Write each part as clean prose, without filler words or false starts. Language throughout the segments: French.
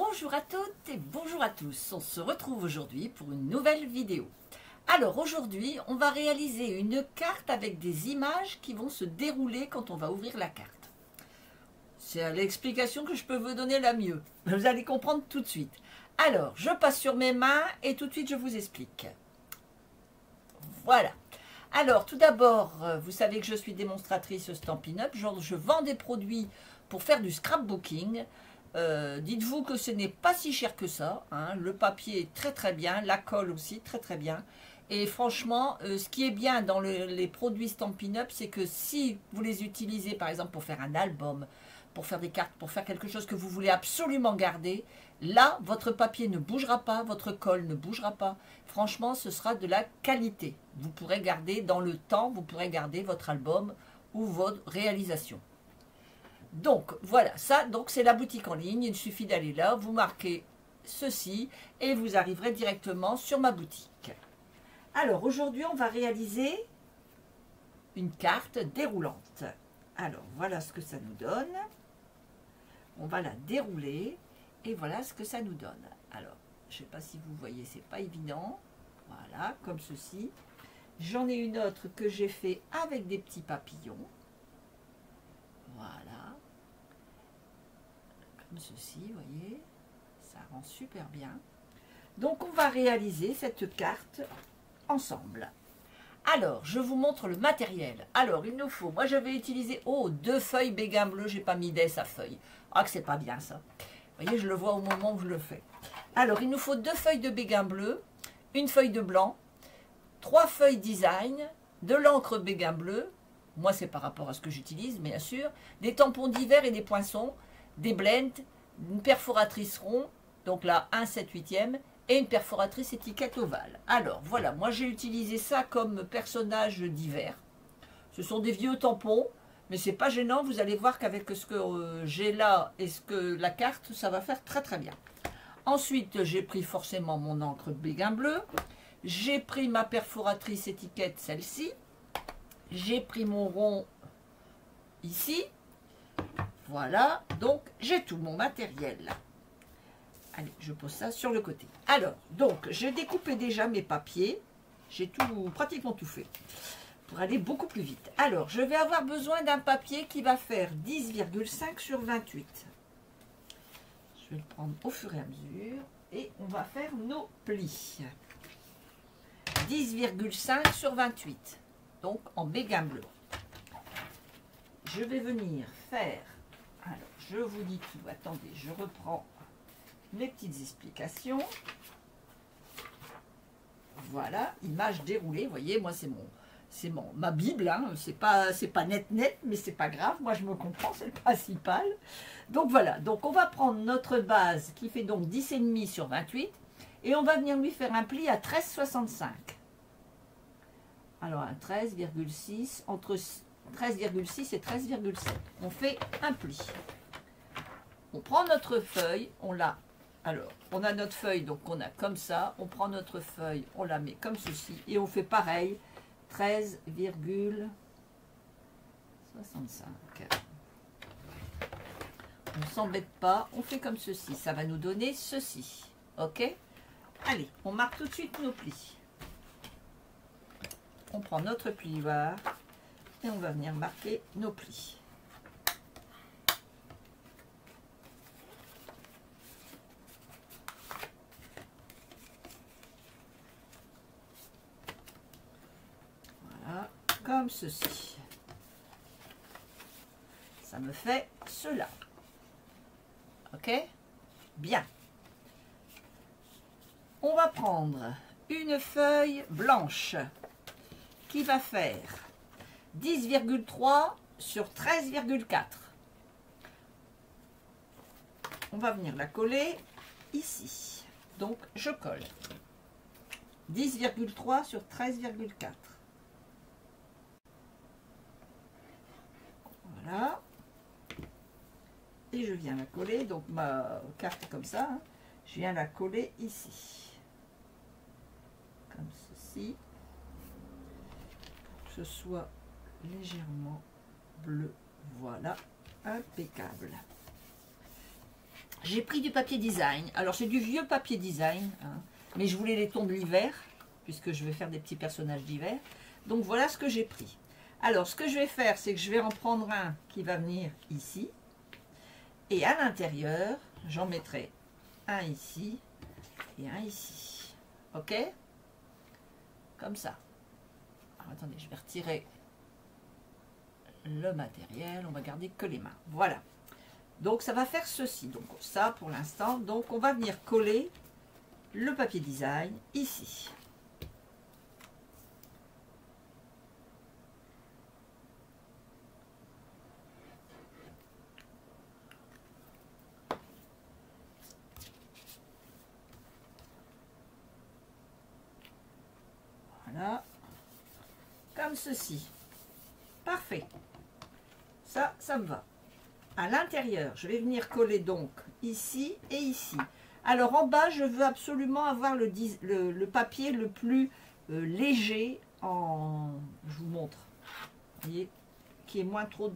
Bonjour à toutes et bonjour à tous, on se retrouve aujourd'hui pour une nouvelle vidéo. Alors aujourd'hui, on va réaliser une carte avec des images qui vont se dérouler quand on va ouvrir la carte. C'est l'explication que je peux vous donner la mieux, vous allez comprendre tout de suite. Alors, je passe sur mes mains et tout de suite je vous explique. Voilà. Alors, tout d'abord, vous savez que je suis démonstratrice Stampin' Up, je vends des produits pour faire du scrapbooking. Dites-vous que ce n'est pas si cher que ça, hein. Le papier est très très bien, la colle aussi très très bien. Et franchement, ce qui est bien dans les produits Stampin' Up, c'est que si vous les utilisez par exemple pour faire un album, pour faire des cartes, pour faire quelque chose que vous voulez absolument garder, là, votre papier ne bougera pas, votre colle ne bougera pas. Franchement, ce sera de la qualité. Vous pourrez garder dans le temps, vous pourrez garder votre album ou votre réalisation. Donc, voilà, ça, donc c'est la boutique en ligne. Il suffit d'aller là, vous marquez ceci et vous arriverez directement sur ma boutique. Alors, aujourd'hui, on va réaliser une carte déroulante. Alors, voilà ce que ça nous donne. On va la dérouler et voilà ce que ça nous donne. Alors, je ne sais pas si vous voyez, c'est pas évident. Voilà, comme ceci. J'en ai une autre que j'ai fait avec des petits papillons. Voilà. Comme ceci, vous voyez. Ça rend super bien. Donc, on va réaliser cette carte ensemble. Alors, je vous montre le matériel. Alors, il nous faut, moi je vais utiliser, 2 feuilles béguin bleu, j'ai pas mis d'ess à feuille. Ah, que c'est pas bien ça. Vous voyez, je le vois au moment où je le fais. Alors, il nous faut 2 feuilles de béguin bleu, une feuille de blanc, 3 feuilles design, de l'encre béguin bleu, moi c'est par rapport à ce que j'utilise, bien sûr, des tampons d'hiver et des poinçons, des blends, une perforatrice rond, donc là 1 7/8e, et une perforatrice étiquette ovale. Alors voilà, moi j'ai utilisé ça comme personnage d'hiver. Ce sont des vieux tampons, mais c'est pas gênant, vous allez voir qu'avec ce que j'ai là et ce que la carte, ça va faire très très bien. Ensuite, j'ai pris forcément mon encre béguin bleu, j'ai pris ma perforatrice étiquette, celle-ci, j'ai pris mon rond ici, voilà, donc j'ai tout mon matériel là. Allez, je pose ça sur le côté. Alors, donc, j'ai découpé déjà mes papiers. J'ai pratiquement tout fait pour aller beaucoup plus vite. Alors, je vais avoir besoin d'un papier qui va faire 10,5 sur 28. Je vais le prendre au fur et à mesure et on va faire nos plis. 10,5 sur 28, donc en béguin bleu. Je vais venir faire... Alors, je vous dis tout. Attendez, je reprends mes petites explications. Voilà, image déroulée. Vous voyez, moi c'est ma Bible. Hein. C'est pas net, mais c'est pas grave. Moi je me comprends, c'est le principal. Donc voilà. Donc on va prendre notre base qui fait donc 10,5 sur 28 et on va venir lui faire un pli à 13,65. Alors un 13,6 entre 13,6 et 13,7. On fait un pli. On prend notre feuille, on la... Alors, on a notre feuille, donc on a comme ça. On prend notre feuille, on la met comme ceci. Et on fait pareil, 13,65. On ne s'embête pas, on fait comme ceci. Ça va nous donner ceci. Ok? Allez, on marque tout de suite nos plis. On prend notre plioir et on va venir marquer nos plis. Comme ceci. Ça me fait cela. Ok? Bien. On va prendre une feuille blanche qui va faire 10,3 sur 13,4. On va venir la coller ici. Donc, je colle. 10,3 sur 13,4. Voilà. Et je viens la coller, donc ma carte est comme ça, hein. Je viens la coller ici. Comme ceci. Pour que ce soit légèrement bleu. Voilà, impeccable. J'ai pris du papier design. Alors, c'est du vieux papier design, hein, mais je voulais les tons de l'hiver, puisque je vais faire des petits personnages d'hiver. Donc, voilà ce que j'ai pris. Alors, ce que je vais faire, c'est que je vais en prendre un qui va venir ici. Et à l'intérieur, j'en mettrai un ici et un ici. OK? Comme ça. Alors, attendez, je vais retirer le matériel. On va garder que les mains. Voilà. Donc, ça va faire ceci. Donc, ça pour l'instant. Donc, on va venir coller le papier design ici. Voilà. Comme ceci. Parfait. Ça me va. À l'intérieur, je vais venir coller donc ici et ici. Alors en bas, je veux absolument avoir le papier le plus léger en... Je vous montre. Vous voyez, qui est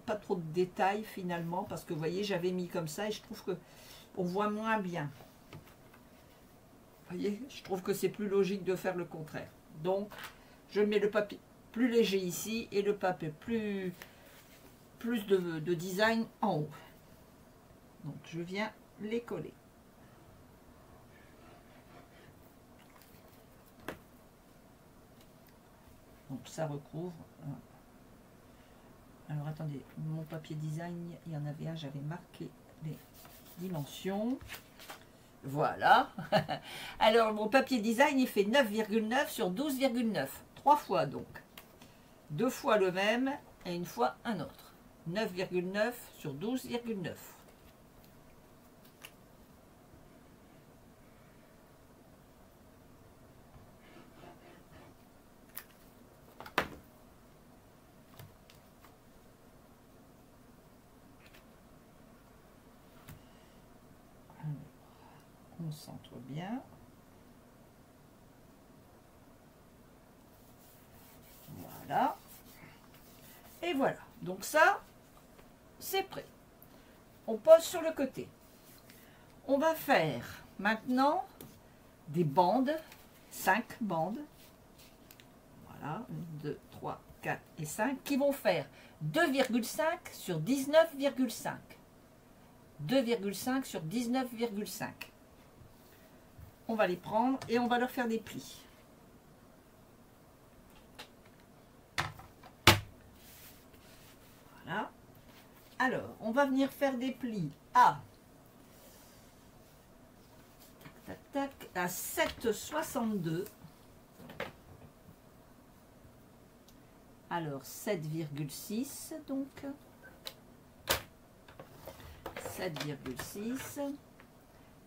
pas trop de détails finalement, parce que vous voyez, j'avais mis comme ça et je trouve que on voit moins bien. Vous voyez, je trouve que c'est plus logique de faire le contraire. Donc, je mets le papier plus léger ici et le papier plus de design en haut. Donc, je viens les coller. Donc, ça recouvre. Alors, attendez, mon papier design, il y en avait un, j'avais marqué les dimensions. Voilà. Alors, mon papier design, il fait 9,9 sur 12,9. 3 fois donc. 2 fois le même et une fois un autre. 9,9 sur 12,9. On centre bien. Voilà. Et voilà. Donc ça, c'est prêt. On pose sur le côté. On va faire maintenant des bandes, 5 bandes. Voilà, 1, 2, 3, 4 et 5, qui vont faire 2,5 sur 19,5. 2,5 sur 19,5. On va les prendre et on va leur faire des plis. Voilà. Alors, on va venir faire des plis à 7,62. Alors, 7,6 donc. 7,6.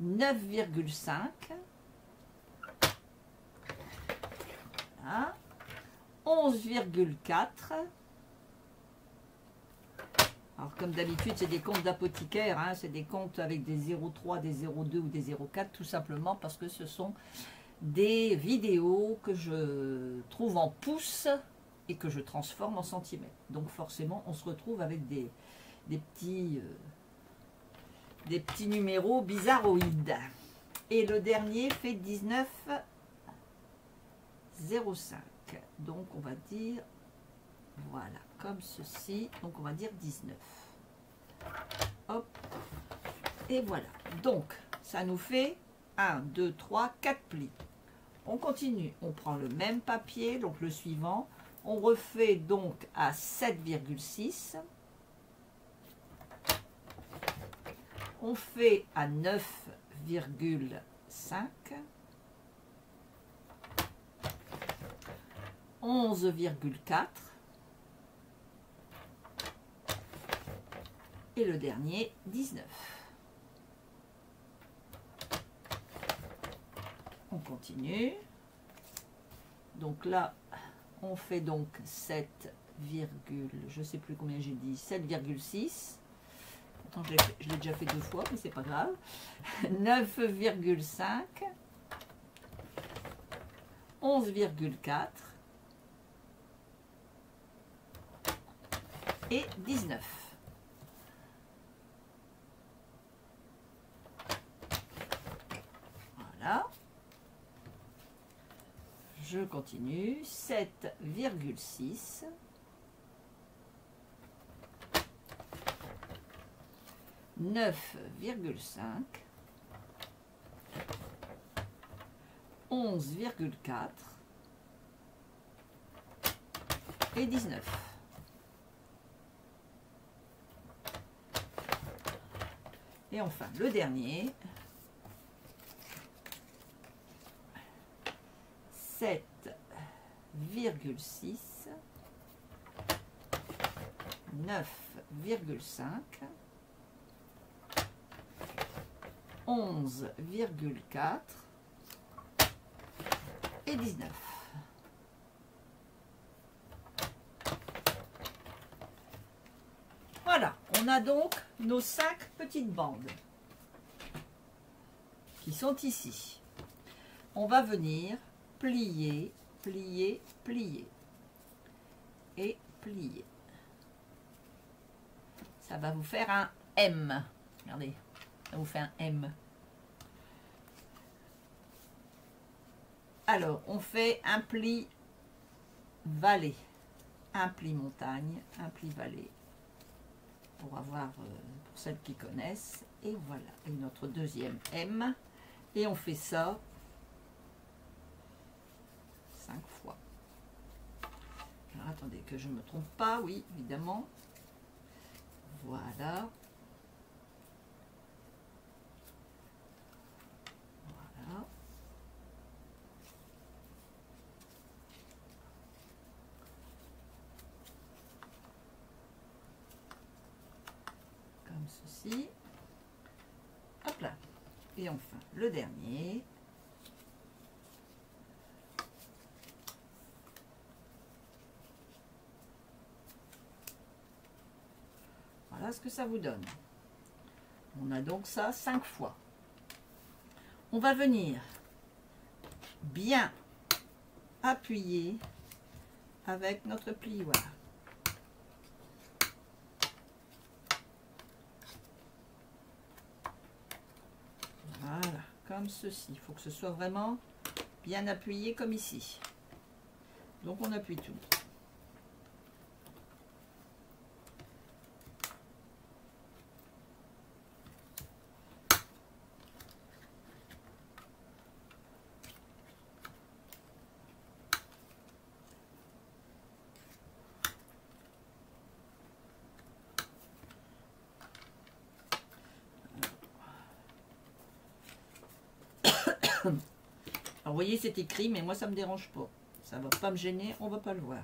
9,5. Voilà. 11,4. Alors, comme d'habitude, c'est des comptes d'apothicaire, hein, c'est des comptes avec des 0,3, des 0,2 ou des 0,4, tout simplement parce que ce sont des vidéos que je trouve en pouces et que je transforme en centimètres. Donc, forcément, on se retrouve avec des petits numéros bizarroïdes. Et le dernier fait 19,05. Donc, on va dire... Voilà, comme ceci. Donc, on va dire 19. Hop. Et voilà. Donc, ça nous fait 1, 2, 3, 4 plis. On continue. On prend le même papier, donc le suivant. On refait donc à 7,6. On fait à 9,5. 11,4. Et le dernier, 19. On continue. Donc là, on fait donc 7, je ne sais plus combien j'ai dit, 7,6. Attends, je l'ai déjà fait 2 fois, mais c'est pas grave. 9,5. 11,4. Et 19. je continue. 7,6. 9,5. 11,4 et 19. Et enfin, le dernier, 7,6, 9,5, 11,4 et 19. Voilà, on a donc nos 5 petites bandes qui sont ici. On va venir plier, plier, plier et plier. Ça va vous faire un M. Regardez, ça vous fait un M. Alors, on fait un pli vallée, un pli montagne, un pli vallée. Pour avoir, pour celles qui connaissent. Et voilà, et notre deuxième M. Et on fait ça 5 fois. Alors, attendez que je ne me trompe pas. Oui, évidemment. Voilà. Voilà. Comme ceci. Hop là. Et enfin, le dernier. Voilà ce que ça vous donne. On a donc ça 5 fois. On va venir bien appuyer avec notre plioir. Voilà, comme ceci. Il faut que ce soit vraiment bien appuyé comme ici. Donc on appuie tout. Alors, vous voyez, c'est écrit, mais moi, ça ne me dérange pas. Ça ne va pas me gêner, on ne va pas le voir.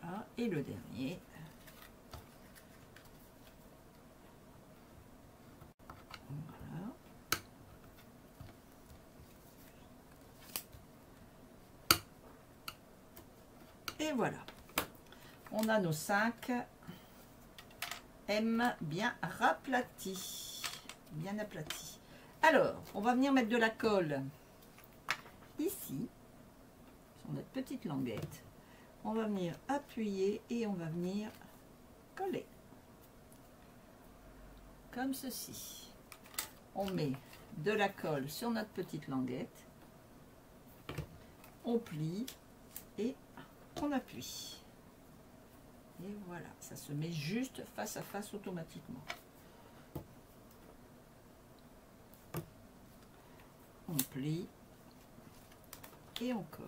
Voilà, et le dernier. Voilà. Et voilà. On a nos 5 M bien raplatis. Bien aplatis. Alors, on va venir mettre de la colle ici, sur notre petite languette. On va venir appuyer et on va venir coller. Comme ceci. On met de la colle sur notre petite languette. On plie et on appuie. Et voilà, ça se met juste face à face automatiquement. On plie et on colle.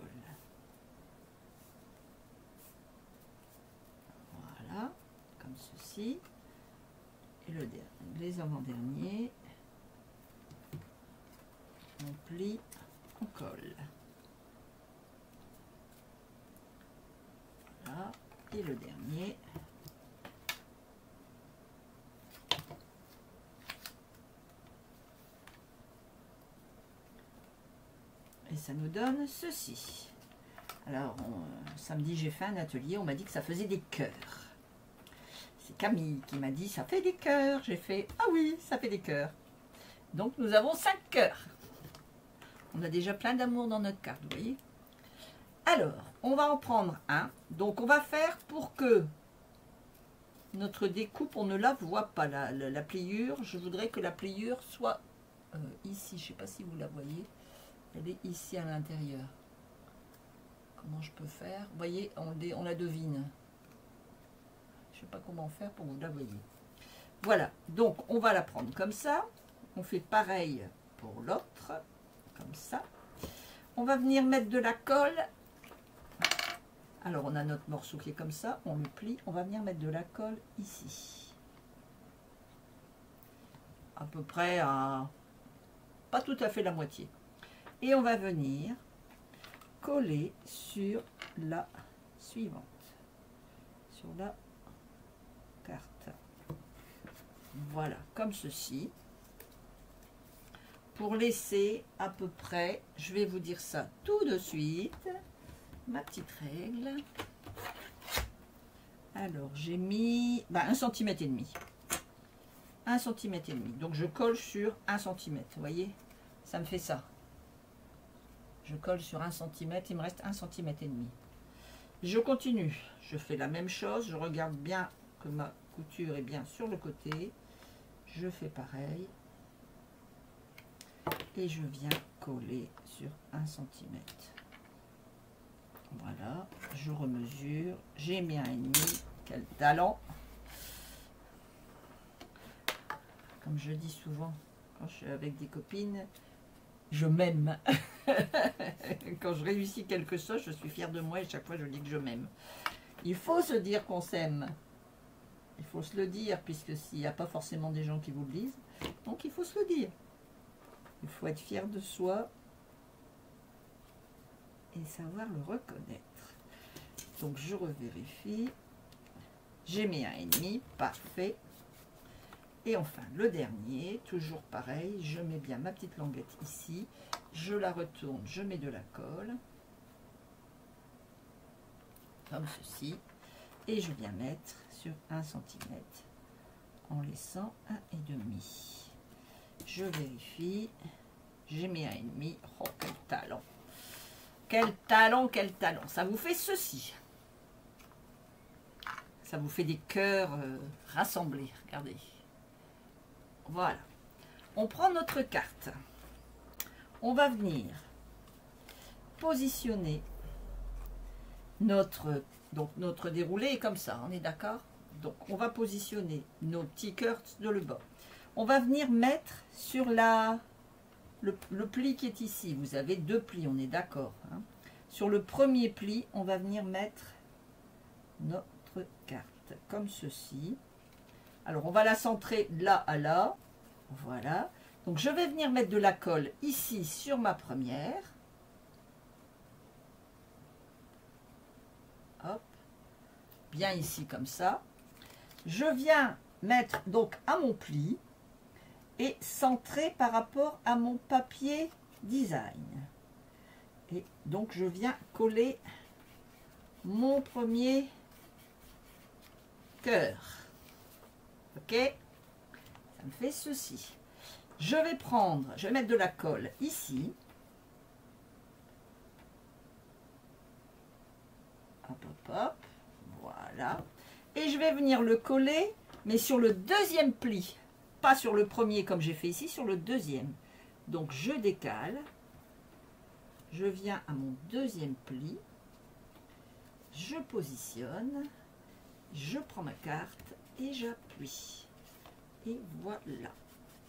Voilà, comme ceci. Et le dernier, les avant-derniers, on plie, on colle. Voilà, et le dernier. Et ça nous donne ceci. Alors, samedi, j'ai fait un atelier, on m'a dit que ça faisait des cœurs. C'est Camille qui m'a dit, ça fait des cœurs. J'ai fait, ah oui, ça fait des cœurs. Donc, nous avons 5 cœurs. On a déjà plein d'amour dans notre carte, vous voyez. Alors, on va en prendre un. Donc, on va faire pour que notre découpe, on ne la voit pas, la pliure. Je voudrais que la pliure soit ici. Je ne sais pas si vous la voyez. Elle est ici à l'intérieur. Comment je peux faire? Vous voyez, on la devine. Je ne sais pas comment faire pour que vous la voyez. Voilà, donc on va la prendre comme ça. On fait pareil pour l'autre, comme ça. On va venir mettre de la colle. Alors on a notre morceau qui est comme ça, on le plie. On va venir mettre de la colle ici. À peu près à... pas tout à fait la moitié. Et on va venir coller sur la suivante. Sur la carte. Voilà, comme ceci. Pour laisser à peu près, je vais vous dire ça tout de suite, ma petite règle. Alors, j'ai mis 1,5 cm. 1,5 cm. Donc, je colle sur 1 cm. Vous voyez, ça me fait ça. Je colle sur 1 cm, il me reste 1,5 cm. Je continue. Je fais la même chose. Je regarde bien que ma couture est bien sur le côté. Je fais pareil. Et je viens coller sur 1 cm. Voilà, je remesure. J'ai mis 1,5. Quel talent! Comme je dis souvent, quand je suis avec des copines, je m'aime. Quand je réussis quelque chose, je suis fière de moi et chaque fois je dis que je m'aime. Il faut se dire qu'on s'aime. Il faut se le dire, puisque s'il n'y a pas forcément des gens qui vous le disent, donc il faut se le dire. Il faut être fier de soi et savoir le reconnaître. Donc je revérifie. J'ai mis 1,5, parfait. Et enfin le dernier, toujours pareil, je mets bien ma petite languette ici. Je la retourne, je mets de la colle. Comme ceci. Et je viens mettre sur 1 cm en laissant 1,5. Je vérifie. J'ai mis 1,5. Oh, quel talent! Quel talent, quel talent! Ça vous fait ceci. Ça vous fait des cœurs rassemblés. Regardez. Voilà. On prend notre carte. On va venir positionner notre déroulé est comme ça. On est d'accord? Donc, on va positionner nos petits cœurs de le bas. On va venir mettre sur le pli qui est ici. Vous avez 2 plis, on est d'accord, hein. Sur le premier pli, on va venir mettre notre carte, comme ceci. Alors, on va la centrer là à là. Voilà. Donc, je vais venir mettre de la colle ici sur ma première. Hop. Bien ici, comme ça. Je viens mettre donc à mon pli et centrer par rapport à mon papier design. Et donc, je viens coller mon premier cœur. Ok? Ça me fait ceci. Je vais mettre de la colle ici. Hop, hop, hop. Voilà. Et je vais venir le coller, mais sur le deuxième pli. Pas sur le premier comme j'ai fait ici, sur le deuxième. Donc, je décale. Je viens à mon deuxième pli. Je positionne. Je prends ma carte et j'appuie. Et voilà.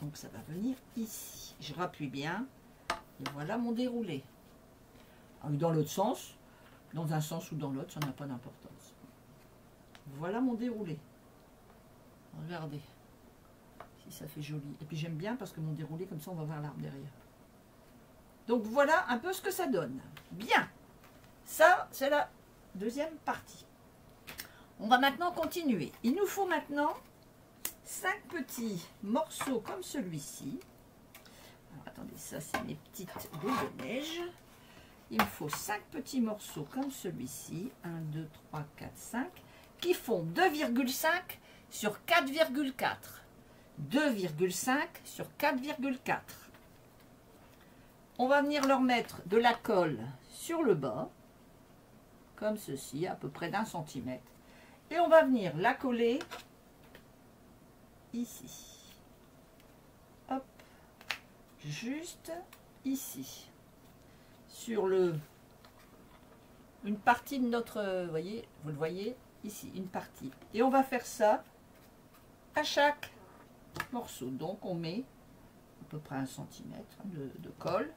Donc, ça va venir ici. Je rappuie bien. Et voilà mon déroulé. Alors, dans l'autre sens, dans un sens ou dans l'autre, ça n'a pas d'importance. Voilà mon déroulé. Regardez. Si ça fait joli. Et puis, j'aime bien parce que mon déroulé, comme ça, on va voir l'arbre derrière. Donc, voilà un peu ce que ça donne. Bien. Ça, c'est la deuxième partie. On va maintenant continuer. Il nous faut maintenant 5 petits morceaux comme celui-ci. Alors, attendez, ça c'est mes petites boules de neige. Il me faut 5 petits morceaux comme celui-ci. 1, 2, 3, 4, 5. Qui font 2,5 sur 4,4. 2,5 sur 4,4. On va venir leur mettre de la colle sur le bas. Comme ceci, à peu près d'1 centimètre. Et on va venir la coller ici. Hop, juste ici. Sur une partie de notre, voyez, vous le voyez ici, une partie. Et on va faire ça à chaque morceau. Donc on met à peu près 1 centimètre de colle.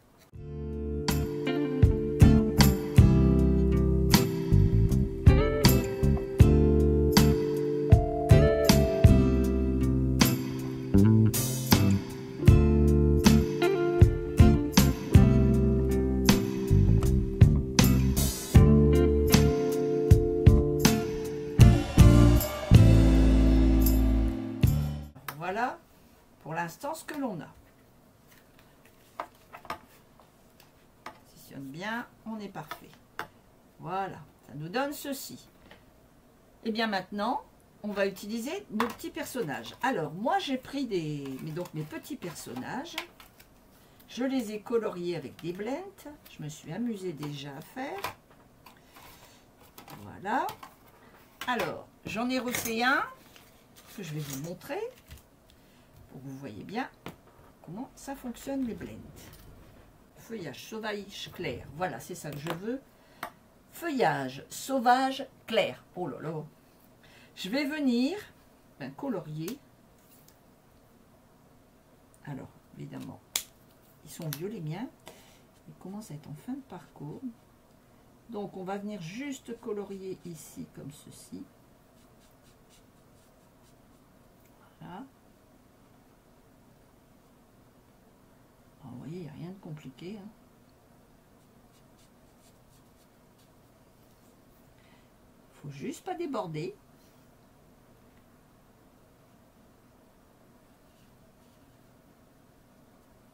Voilà pour l'instant ce que l'on a. Positionne bien, on est parfait. Voilà, ça nous donne ceci. Et bien maintenant, on va utiliser nos petits personnages. Alors moi j'ai pris mes petits personnages. Je les ai coloriés avec des blends. Je me suis amusée déjà à faire. Voilà. Alors, j'en ai refait un que je vais vous montrer. Pour que vous voyez bien comment ça fonctionne les blends. Feuillage sauvage clair. Voilà, c'est ça que je veux. Feuillage sauvage clair. Oh là là. Je vais venir colorier. Alors, évidemment, ils sont vieux les miens. Ils commencent à être en fin de parcours. Donc, on va venir juste colorier ici comme ceci. Voilà. Alors, vous voyez, il n'y a rien de compliqué. Hein. Faut juste pas déborder.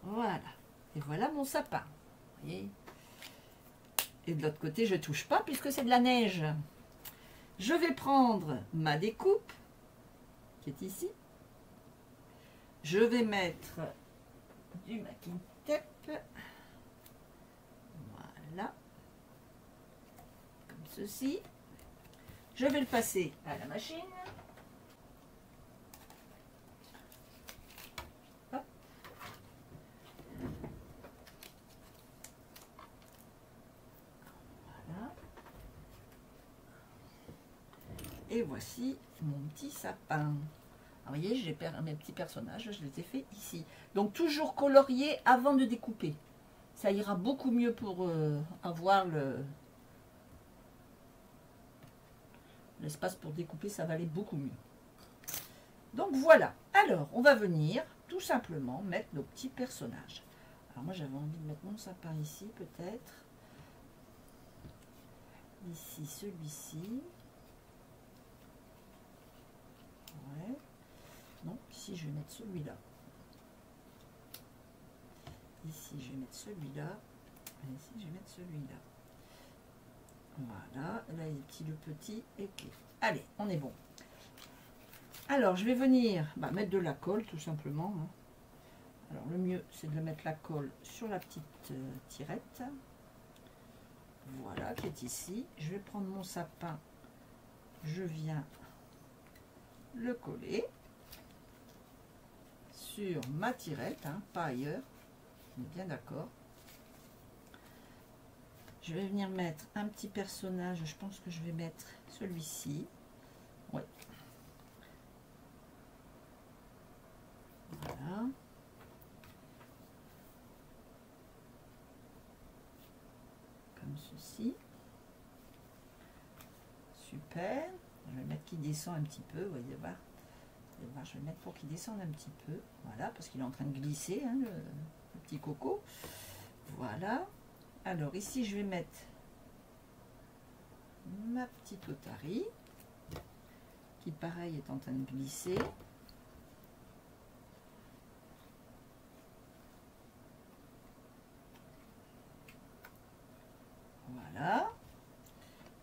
Voilà. Et voilà mon sapin. Vous voyez. Et de l'autre côté, je ne touche pas puisque c'est de la neige. Je vais prendre ma découpe qui est ici. Je vais mettre du masking tape. Voilà. Comme ceci. Je vais le passer à la machine. Hop. Voilà. Et voici mon petit sapin. Vous voyez, j'ai mes petits personnages, je les ai fait ici. Donc toujours colorier avant de découper. Ça ira beaucoup mieux pour avoir l'espace pour découper, ça va aller beaucoup mieux. Donc voilà. Alors, on va venir tout simplement mettre nos petits personnages. Alors moi, j'avais envie de mettre mon sapin ici, peut-être. Ici, celui-ci. Ouais. Non, ici, je vais mettre celui-là. Ici, je vais mettre celui-là. Et ici, je vais mettre celui-là. Voilà. Là, il est petit, le petit. Et OK. Allez, on est bon. Alors, je vais venir mettre de la colle, tout simplement. Hein. Alors, le mieux, c'est de mettre la colle sur la petite tirette. Voilà, qui est ici. Je vais prendre mon sapin. Je viens le coller sur ma tirette, hein, pas ailleurs. On est bien d'accord. Je vais venir mettre un petit personnage. Je pense que je vais mettre celui-ci. Ouais. Voilà. Comme ceci. Super. Je vais mettre qu'il descend un petit peu. Vous voyez, voir. Je vais le mettre pour qu'il descende un petit peu. Voilà, parce qu'il est en train de glisser, hein, le petit coco. Voilà. Alors ici, je vais mettre ma petite otarie, qui pareil est en train de glisser. Voilà.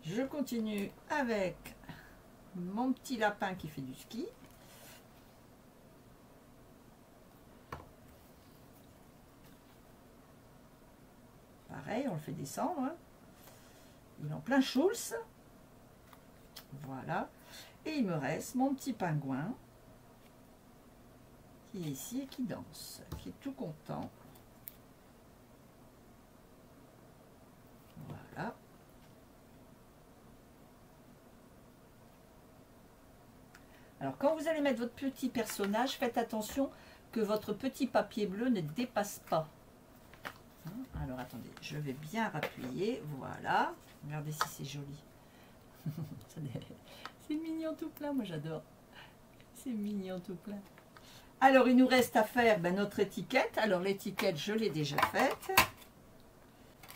Je continue avec mon petit lapin qui fait du ski. Pareil, on le fait descendre. Hein. Il est en plein Schulz. Voilà. Et il me reste mon petit pingouin. qui est ici et qui danse, qui est tout content. Voilà. Alors, quand vous allez mettre votre petit personnage, faites attention que votre petit papier bleu ne dépasse pas. Alors, attendez, je vais bien appuyer. Voilà. Regardez si c'est joli. C'est mignon tout plein, moi j'adore. C'est mignon tout plein. Alors, il nous reste à faire notre étiquette. Alors, l'étiquette, je l'ai déjà faite.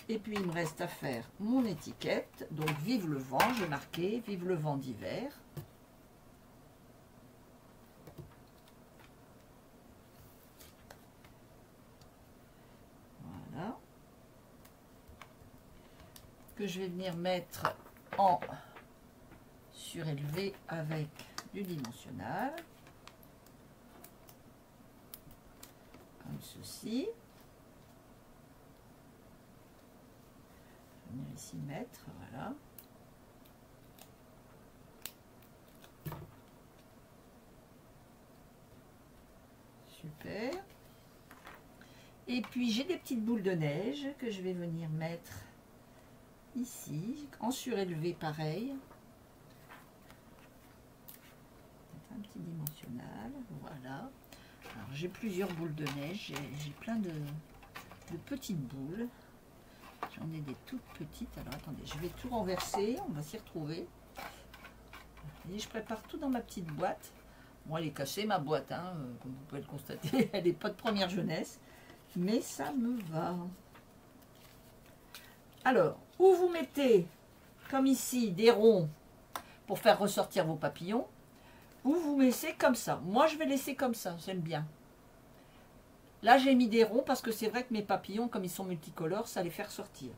Et puis, il me reste à faire mon étiquette. Donc, vive le vent, j'ai marqué. Vive le vent d'hiver. Voilà. Que je vais venir mettre en surélevé avec du dimensionnel. Comme ceci. Je vais venir ici mettre, voilà. Super. Et puis j'ai des petites boules de neige que je vais venir mettre ici, en surélevé pareil. Un petit dimensionnel, voilà. Alors j'ai plusieurs boules de neige, j'ai plein de petites boules. J'en ai des toutes petites. Alors attendez, je vais tout renverser, on va s'y retrouver. Et je prépare tout dans ma petite boîte. Bon, elle est cassée ma boîte, hein, comme vous pouvez le constater, elle n'est pas de première jeunesse, mais ça me va. Alors, où vous mettez, comme ici, des ronds pour faire ressortir vos papillons, ou vous laissez comme ça. Moi, je vais laisser comme ça, j'aime bien. Là, j'ai mis des ronds parce que c'est vrai que mes papillons, comme ils sont multicolores, ça les fait ressortir.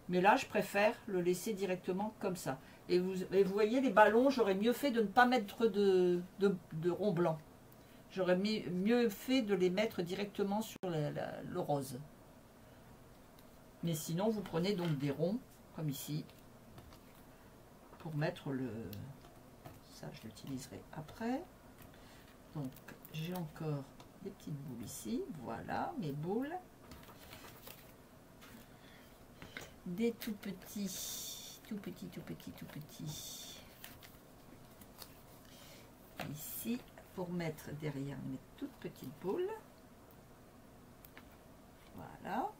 Mais là, je préfère le laisser directement comme ça. Et vous voyez, les ballons, j'aurais mieux fait de ne pas mettre de ronds blancs. J'aurais mieux fait de les mettre directement sur le rose. Mais sinon, vous prenez donc des ronds, comme ici, pour mettre le... Ça, je l'utiliserai après. Donc, j'ai encore des petites boules ici. Voilà, mes boules. Des tout petits, tout petits, tout petits, tout petits. Ici, pour mettre derrière mes toutes petites boules. Voilà.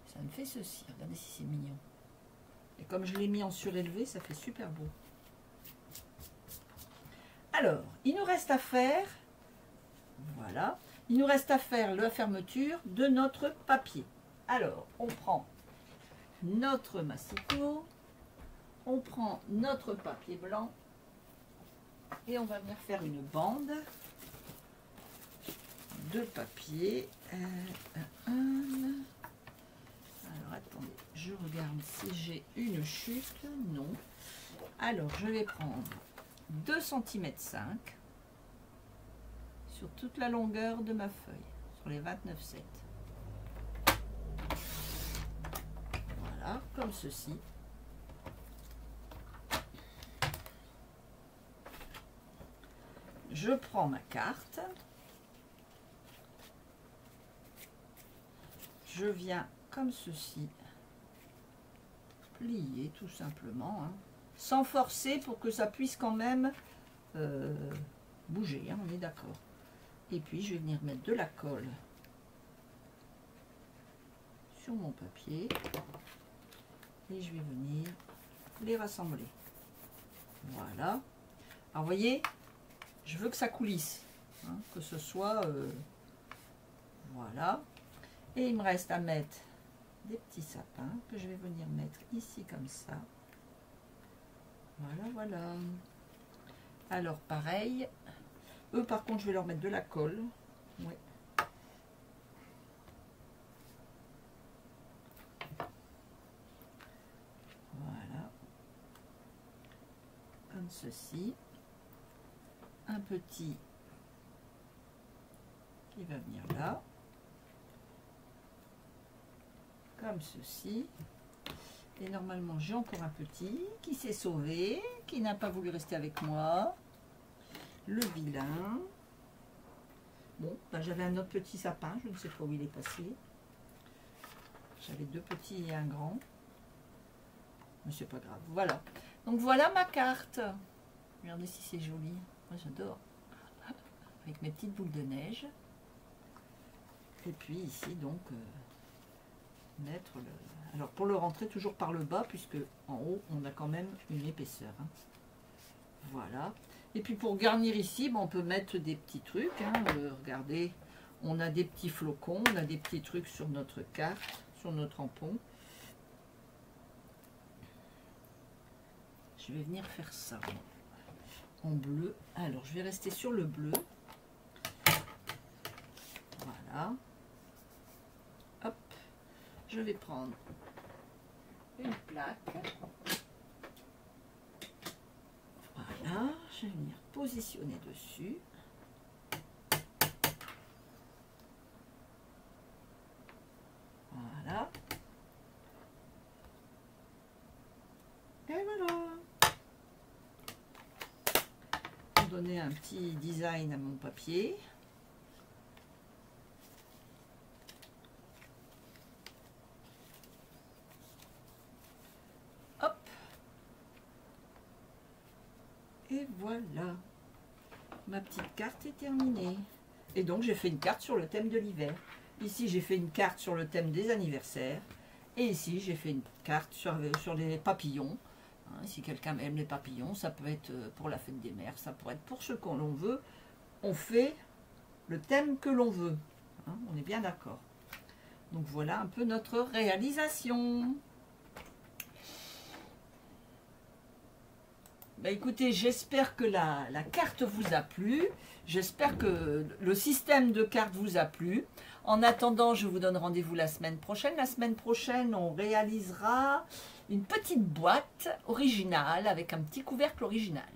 Ça me fait ceci. Regardez si c'est mignon. Et comme je l'ai mis en surélevé, ça fait super beau. Alors, il nous reste à faire, voilà, il nous reste à faire la fermeture de notre papier. Alors, on prend notre massicot, on prend notre papier blanc et on va venir faire une bande de papier. Alors, attendez, je regarde si j'ai une chute. Non. Alors, je vais prendre 2 cm 5 sur toute la longueur de ma feuille, sur les 29,7. Voilà, comme ceci. Je prends ma carte. Je viens comme ceci, plier tout simplement, hein, sans forcer pour que ça puisse quand même bouger, hein, on est d'accord. Et puis je vais venir mettre de la colle sur mon papier et je vais venir les rassembler. Voilà. Alors vous voyez, je veux que ça coulisse, hein, que ce soit Voilà. Et il me reste à mettre des petits sapins que je vais venir mettre ici comme ça. Voilà, voilà. Alors pareil, eux par contre je vais leur mettre de la colle. Oui. Voilà. Comme ceci. Un petit qui va venir là. Comme ceci. Et normalement j'ai encore un petit qui s'est sauvé, qui n'a pas voulu rester avec moi. Le vilain. Bon, ben j'avais un autre petit sapin, je ne sais pas où il est passé. J'avais deux petits et un grand. Mais c'est pas grave. Voilà. Donc voilà ma carte. Regardez si c'est joli. Moi j'adore. Avec mes petites boules de neige. Et puis ici donc mettre le... Alors pour le rentrer toujours par le bas, puisque en haut on a quand même une épaisseur. Hein. Voilà. Et puis pour garnir ici, ben, on peut mettre des petits trucs. Hein. Regardez, on a des petits flocons, on a des petits trucs sur notre carte, sur notre tampon. Je vais venir faire ça en bleu. Alors je vais rester sur le bleu. Voilà. Hop. Je vais prendre une plaque. Voilà, je vais venir positionner dessus. Voilà. Et voilà. Pour donner un petit design à mon papier. Et voilà, ma petite carte est terminée. Et donc j'ai fait une carte sur le thème de l'hiver. Ici j'ai fait une carte sur le thème des anniversaires. Et ici j'ai fait une carte sur les papillons. Hein, si quelqu'un aime les papillons, ça peut être pour la fête des mères, ça pourrait être pour ce qu'on veut. On fait le thème que l'on veut. Hein, on est bien d'accord. Donc voilà un peu notre réalisation. Bah écoutez, j'espère que la carte vous a plu. J'espère que le système de cartes vous a plu. En attendant, je vous donne rendez-vous la semaine prochaine. La semaine prochaine, on réalisera une petite boîte originale avec un petit couvercle original.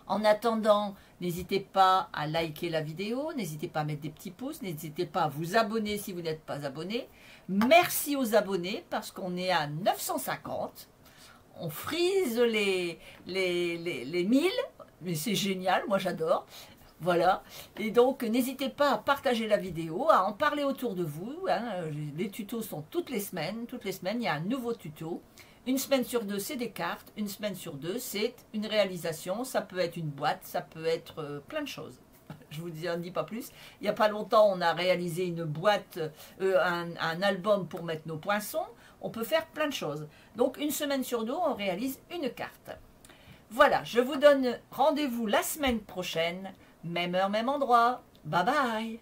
En attendant, n'hésitez pas à liker la vidéo, n'hésitez pas à mettre des petits pouces, n'hésitez pas à vous abonner si vous n'êtes pas abonné. Merci aux abonnés parce qu'on est à 950. On frise les 1000, mais c'est génial, moi j'adore. Voilà, et donc n'hésitez pas à partager la vidéo, à en parler autour de vous. Hein. Les tutos sont toutes les semaines il y a un nouveau tuto. Une semaine sur deux, c'est des cartes, une semaine sur deux, c'est une réalisation. Ça peut être une boîte, ça peut être plein de choses. Je vous en dis pas plus. Il n'y a pas longtemps, on a réalisé une boîte, un album pour mettre nos poinçons. On peut faire plein de choses. Donc, une semaine sur deux, on réalise une carte. Voilà, je vous donne rendez-vous la semaine prochaine. Même heure, même endroit. Bye bye.